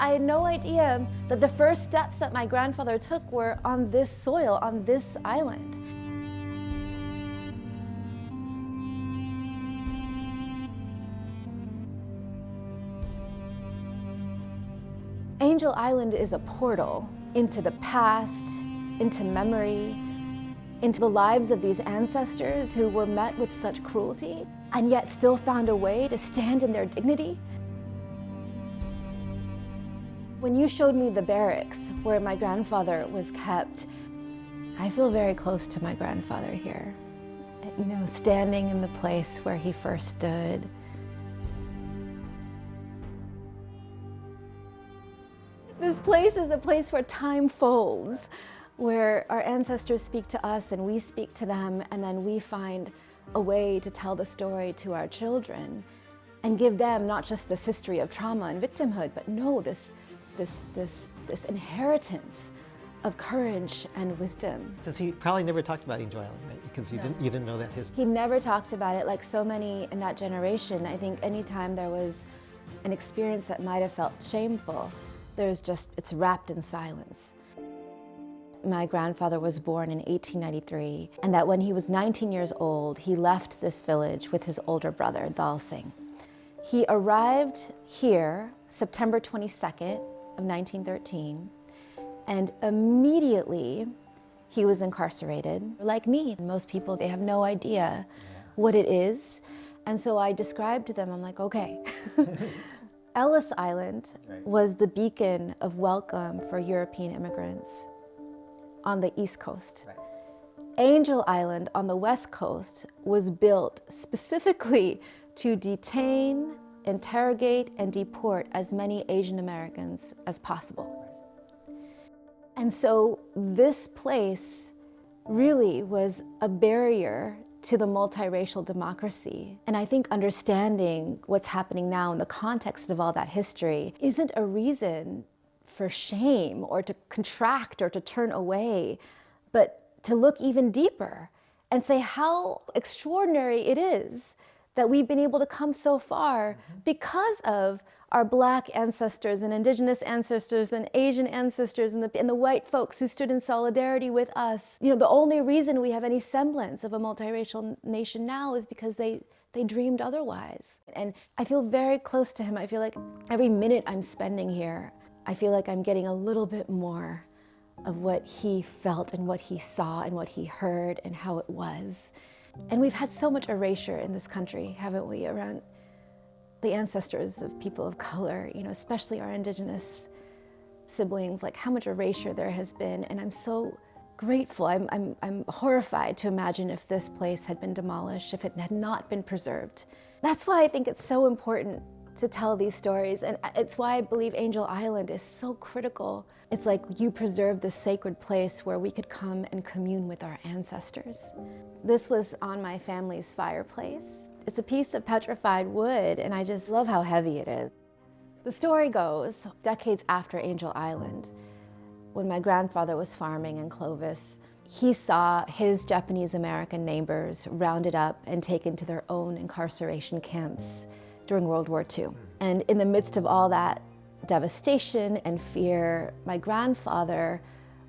I had no idea that the first steps that my grandfather took were on this soil, on this island. Angel Island is a portal into the past, into memory, into the lives of these ancestors who were met with such cruelty and yet still found a way to stand in their dignity. When you showed me the barracks where my grandfather was kept, I feel very close to my grandfather here. You know, standing in the place where he first stood. This place is a place where time folds, where our ancestors speak to us and we speak to them, and then we find a way to tell the story to our children and give them not just this history of trauma and victimhood, but no, this inheritance of courage and wisdom. Since he probably never talked about Angel Island, right? Because you didn't know that history. He never talked about it. Like so many in that generation, I think anytime there was an experience that might have felt shameful, it's wrapped in silence. My grandfather was born in 1893, and that when he was 19 years old, he left this village with his older brother, Kehar Singh. He arrived here September 22nd of 1913, and immediately he was incarcerated. Like me, most people, they have no idea what it is. And so I described to them, I'm like, okay. Ellis Island was the beacon of welcome for European immigrants on the East Coast. Angel Island on the West Coast was built specifically to detain, interrogate, and deport as many Asian Americans as possible. And so this place really was a barrier to the multiracial democracy. And I think understanding what's happening now in the context of all that history isn't a reason for shame or to contract or to turn away, but to look even deeper and say how extraordinary it is that we've been able to come so far because of our Black ancestors and Indigenous ancestors and Asian ancestors and the white folks who stood in solidarity with us. You know, the only reason we have any semblance of a multiracial nation now is because they dreamed otherwise. And I feel very close to him. I feel like every minute I'm spending here, I feel like I'm getting a little bit more of what he felt and what he saw and what he heard and how it was. And we've had so much erasure in this country, haven't we, around the ancestors of people of color, you know, especially our Indigenous siblings, like how much erasure there has been. And I'm so grateful. I'm horrified to imagine if this place had been demolished, if it had not been preserved. That's why I think it's so important to tell these stories. And it's why I believe Angel Island is so critical. It's like you preserve this sacred place where we could come and commune with our ancestors. This was on my family's fireplace. It's a piece of petrified wood, and I just love how heavy it is. The story goes, decades after Angel Island, when my grandfather was farming in Clovis, he saw his Japanese American neighbors rounded up and taken to their own incarceration camps during World War II. And in the midst of all that devastation and fear, my grandfather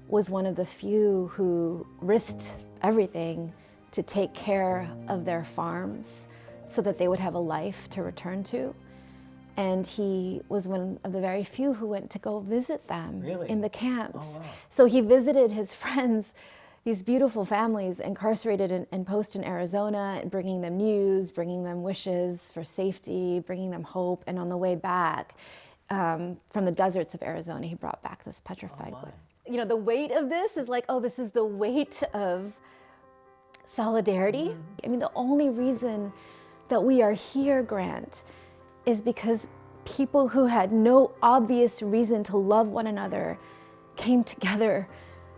was one of the few who risked everything to take care of their farms so that they would have a life to return to. And he was one of the very few who went to go visit them in the camps. Oh, wow. So he visited his friends, these beautiful families incarcerated in Poston, Arizona, and bringing them news, bringing them wishes for safety, bringing them hope. And on the way back from the deserts of Arizona, he brought back this petrified wood. You know, the weight of this is like, oh, this is the weight of solidarity. I mean, the only reason that we are here, Grant, is because people who had no obvious reason to love one another came together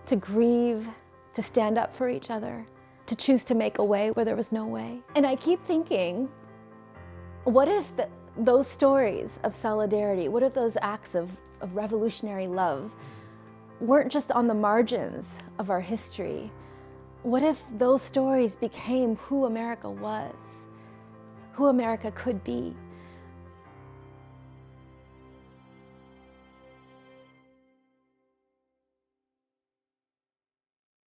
to grieve, to stand up for each other, to choose to make a way where there was no way. And I keep thinking, what if those stories of solidarity, what if those acts of revolutionary love weren't just on the margins of our history? What if those stories became who America was, who America could be?